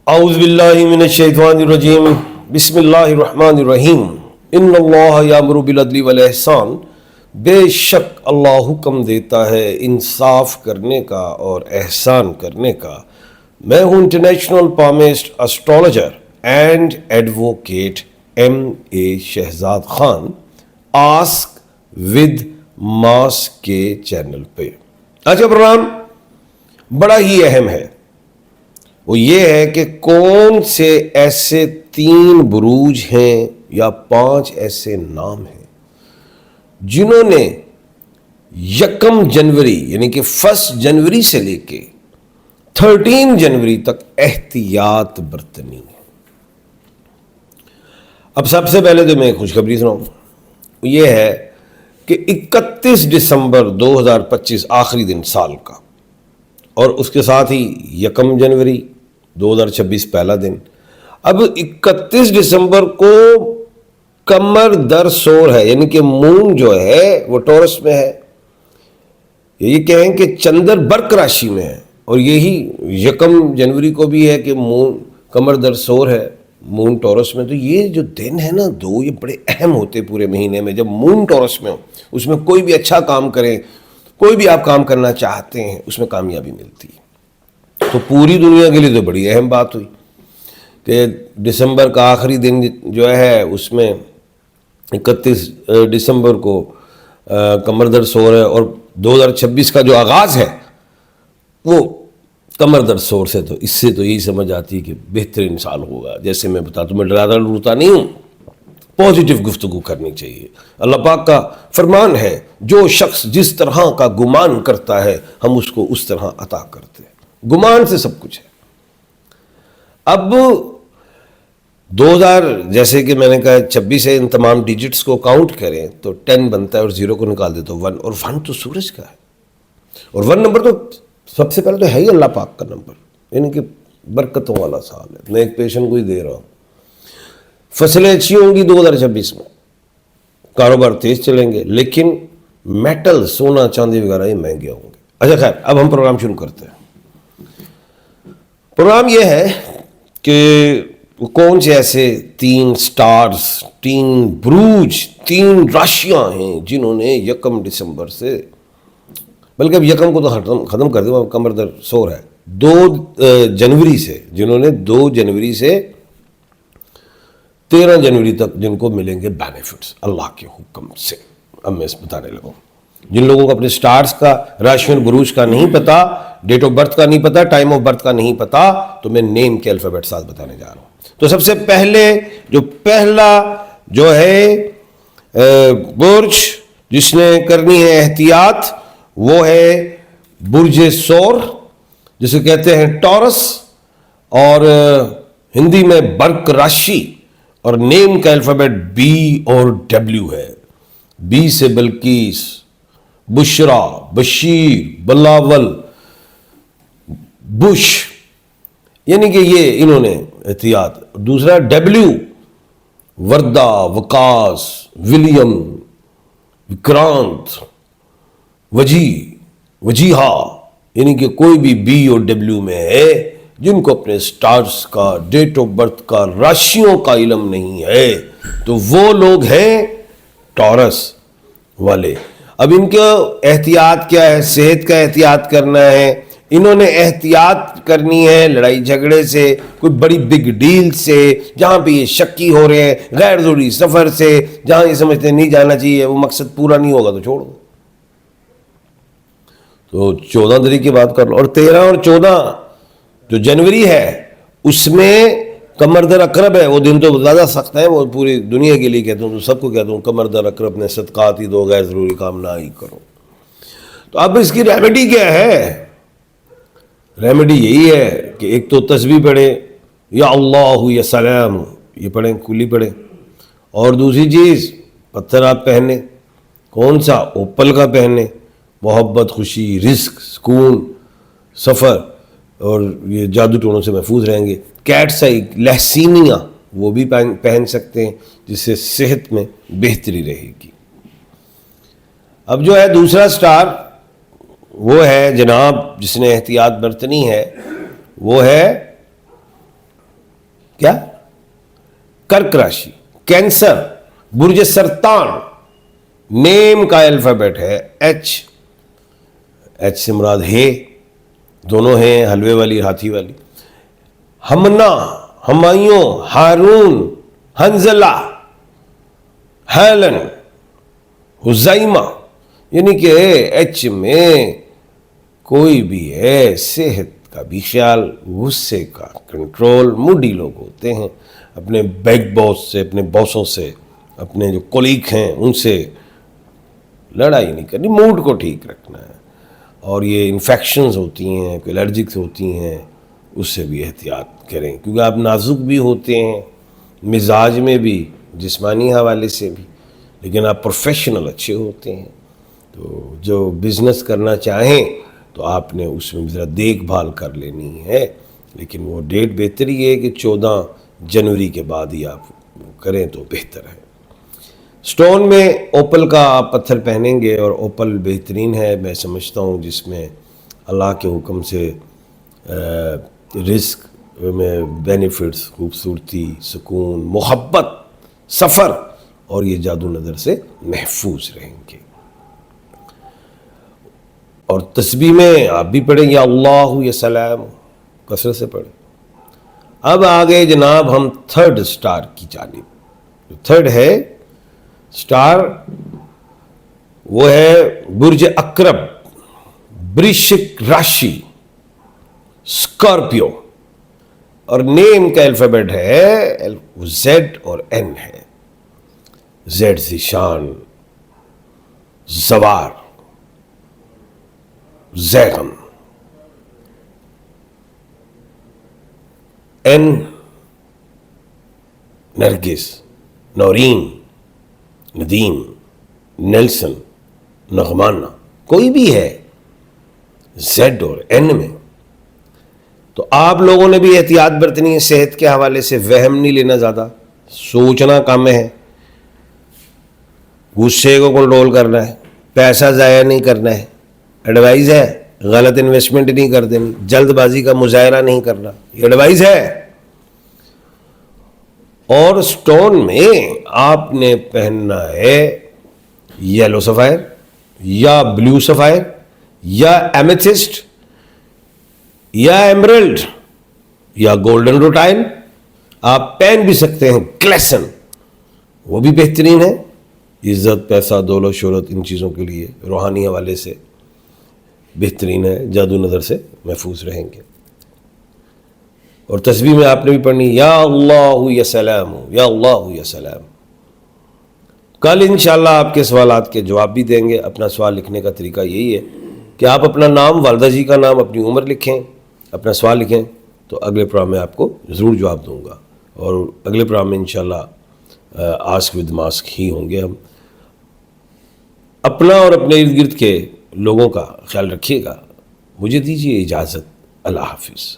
اعوذ باللہ من الشیطان الرجیم بسم اللہ الرحمن الرحیم ان اللہ یامر بالعدل والاحسان، بے شک اللہ حکم دیتا ہے انصاف کرنے کا اور احسان کرنے کا۔ میں ہوں international palmist astrologer and advocate M Shahzad Khan, ask with ماس کے چینل پہ۔ آج کا پروگرام بڑا ہی اہم ہے، وہ یہ ہے کہ کون سے ایسے 3 بروج ہیں یا 5 ایسے نام ہیں جنہوں نے 1 جنوری یعنی کہ 1 جنوری سے لے کے 13 جنوری تک احتیاط برتنی ہے۔ اب سب سے پہلے تو میں خوشخبری سناؤں، یہ ہے کہ 31 دسمبر 2025 آخری دن سال کا، اور اس کے ساتھ ہی 1 جنوری 2026 پہلا دن۔ اب 31 دسمبر کو قمر در سور ہے، یعنی کہ مون جو ہے وہ ٹورس میں ہے، یہ کہیں کہ چندر برق راشی میں ہے، اور یہی 1 جنوری کو بھی ہے کہ مون قمر در سور ہے، مون ٹورس میں۔ تو یہ جو دن ہے نا 2، یہ بڑے اہم ہوتے پورے مہینے میں۔ جب مون ٹورس میں ہو، اس میں کوئی بھی اچھا کام کریں، کوئی بھی آپ کام کرنا چاہتے ہیں، اس میں کامیابی ملتی ہے۔ تو پوری دنیا کے لیے تو بڑی اہم بات ہوئی کہ دسمبر کا آخری دن جو ہے اس میں 31 دسمبر کو قمر در سور ہے، اور 2026 کا جو آغاز ہے وہ قمر در سور سے۔ تو اس سے تو یہی سمجھ آتی ہے کہ بہترین سال ہوگا۔ جیسے میں بتاتا ہوں، میں ڈراتا ڈرتا نہیں ہوں، پازیٹیو گفتگو کرنی چاہیے۔ اللہ پاک کا فرمان ہے، جو شخص جس طرح کا گمان کرتا ہے ہم اس کو اس طرح عطا کرتے ہیں۔ گمان سے سب کچھ ہے۔ اب 2000 جیسے کہ میں نے کہا 26 ہے، ان تمام ڈیجٹس کو کاؤنٹ کریں تو 10 بنتا ہے، اور 0 کو نکال دے تو 1، اور 1 تو سورج کا ہے، اور 1 نمبر تو سب سے پہلے تو ہے ہی اللہ پاک کا نمبر، یعنی کہ برکتوں والا سال ہے۔ میں ایک پیشنٹ کو ہی دے رہا ہوں، فصلیں اچھی ہوں گی 2026 میں، کاروبار تیز چلیں گے، لیکن میٹل سونا چاندی وغیرہ یہ مہنگے ہوں گے۔ اچھا خیر، اب ہم پروگرام شروع کرتے ہیں۔ پروگرام یہ ہے کہ کون سے ایسے 3 سٹارز، 3 بروج، 3 راشیاں ہیں جنہوں نے 1 دسمبر سے، بلکہ اب 1 کو تو ختم کر دیں، قمر در سور ہے، 2 جنوری سے، جنہوں نے 2 جنوری سے 13 جنوری تک جن کو ملیں گے بینیفٹس اللہ کے حکم سے۔ اب میں اس بتانے لگا ہوں، جن لوگوں کو اپنے سٹارز کا، راشیوں بروج کا نہیں پتا، ڈیٹ آف برتھ کا نہیں پتا، ٹائم آف برتھ کا نہیں پتا، تو میں نیم کے الفابیٹ ساتھ بتانے جا رہا ہوں۔ تو سب سے پہلے جو پہلا جو ہے برج جس نے کرنی ہے احتیاط، وہ ہے برج سور، جسے کہتے ہیں ٹورس، اور ہندی میں برق راشی، اور نیم کا الفابیٹ بی اور ڈبلیو ہے۔ بی سے بلقیس، بشرا، بشیر، بلاول، بش، یعنی کہ یہ انہوں نے احتیاط۔ دوسرا ڈبلیو، وردہ، وکاس، ولیم، وکرانت، وجی، وجیہا، یعنی کہ کوئی بھی بی اور ڈبلیو میں ہے جن کو اپنے سٹارز کا، ڈیٹ آف برتھ کا، راشیوں کا علم نہیں ہے، تو وہ لوگ ہیں ٹورس والے۔ اب ان کا احتیاط کیا ہے؟ صحت کا احتیاط کرنا ہے۔ انہوں نے احتیاط کرنی ہے لڑائی جھگڑے سے، کوئی بڑی بگ ڈیل سے، جہاں پہ یہ شکی ہو رہے ہیں، غیر ضروری سفر سے، جہاں یہ سمجھتے ہیں نہیں جانا چاہیے، وہ مقصد پورا نہیں ہوگا تو چھوڑ دو۔ تو 14 تاریخ کی بات کر لو، اور 13 اور 14 جو جنوری ہے اس میں قمر در اقرب ہے۔ وہ دن تو زیادہ سخت ہے، وہ پوری دنیا کے لیے کہتا ہوں، تو سب کو کہتا ہوں قمر در اقرب میں صدقات ہی دو، غیر ضروری کام نہ ہی کرو۔ تو اب اس کی ریمیڈی کیا ہے؟ ریمیڈی یہی ہے کہ ایک تو تسبیح پڑھیں، یا اللہ یا سلام، یہ پڑھیں، کلی پڑھیں، اور دوسری چیز پتھر آپ پہنیں۔ کون سا؟ اوپل کا پہنیں۔ محبت، خوشی، رزق، سکون، سفر، اور یہ جادو ٹوڑوں سے محفوظ رہیں گے۔ کیٹس آئی، لہسینیا، وہ بھی پہن سکتے ہیں، جس سے صحت میں بہتری رہے گی۔ اب جو ہے دوسرا سٹار، وہ ہے جناب جس نے احتیاط برتنی ہے، وہ ہے کیا؟ کرک راشی، کینسر، برج سرطان، نیم کا الفابیٹ ہے ایچ، ایچ سے مراد ہے، دونوں ہیں حلوے والی ہاتھی والی، ہمنا، ہمایوں، ہارون، حنزلہ، ہیلن، حزیمہ، یعنی کہ ایچ میں کوئی بھی ہے صحت کا بھی خیال، غصے کا کنٹرول، موڈی لوگ ہوتے ہیں، اپنے بیگ باس سے، اپنے باسوں سے، اپنے جو کولیگ ہیں ان سے لڑائی نہیں کرنی، موڈ کو ٹھیک رکھنا ہے. اور یہ انفیکشنز ہوتی ہیں، کوئی الرجکس ہوتی ہیں، اس سے بھی احتیاط کریں، کیونکہ آپ نازک بھی ہوتے ہیں مزاج میں بھی، جسمانی حوالے سے بھی، لیکن آپ پروفیشنل اچھے ہوتے ہیں. تو جو بزنس کرنا چاہیں تو آپ نے اس میں ذرا دیکھ بھال کر لینی ہے، لیکن وہ ڈیٹ بہتر ہی ہے کہ 14 جنوری کے بعد ہی آپ کریں تو بہتر ہے. سٹون میں اوپل کا آپ پتھر پہنیں گے، اور اوپل بہترین ہے میں سمجھتا ہوں، جس میں اللہ کے حکم سے رزق میں بینیفٹس، خوبصورتی، سکون، محبت، سفر، اور یہ جادو نظر سے محفوظ رہیں گے. اور تسبیح میں آپ بھی پڑھیں یا اللہ یا سلام، کثرت سے پڑھیں. اب آگے جناب ہم تھرڈ سٹار کی جانب. جو تھرڈ ہے سٹار وہ ہے برج اکرب، برشک راشی، اسکارپیو، اور نیم کا الفابیٹ ہے زیڈ اور این ہے. زیڈ ذیشان، زوار، زیغم، این نرگس، نورین، ندیم، نیلسن، نغمانہ، کوئی بھی ہے زیڈ اور این میں. تو آپ لوگوں نے بھی احتیاط برتنی ہے، صحت کے حوالے سے وہم نہیں لینا، زیادہ سوچنا کم ہے، غصے کو کنٹرول کرنا ہے، پیسہ ضائع نہیں کرنا ہے، ایڈوائز ہے غلط انویسٹمنٹ نہیں کر دینی، جلد بازی کا مظاہرہ نہیں کرنا، یہ ایڈوائز ہے. اور سٹون میں آپ نے پہننا ہے یلو سفائر یا بلیو سفائر یا ایمیتھسٹ یا ایمرلڈ یا گولڈن روٹائن. آپ پہن بھی سکتے ہیں کلیسن، وہ بھی بہترین ہے. عزت، پیسہ، دولت، شہرت، ان چیزوں کے لیے روحانی حوالے سے بہترین ہے، جادو نظر سے محفوظ رہیں گے. اور تسبیح میں آپ نے بھی پڑھنی یا اللہ یا سلام، یا اللہ یا سلام. کل انشاءاللہ آپ کے سوالات کے جواب بھی دیں گے. اپنا سوال لکھنے کا طریقہ یہی ہے کہ آپ اپنا نام، والدہ جی کا نام، اپنی عمر لکھیں، اپنا سوال لکھیں، تو اگلے پروگرام میں آپ کو ضرور جواب دوں گا. اور اگلے پروگرام میں انشاءاللہ آسک ود ماسک ہی ہوں گے. ہم اپنا اور اپنے ارد گرد کے لوگوں کا خیال رکھیے گا. مجھے دیجیے اجازت. اللہ حافظ.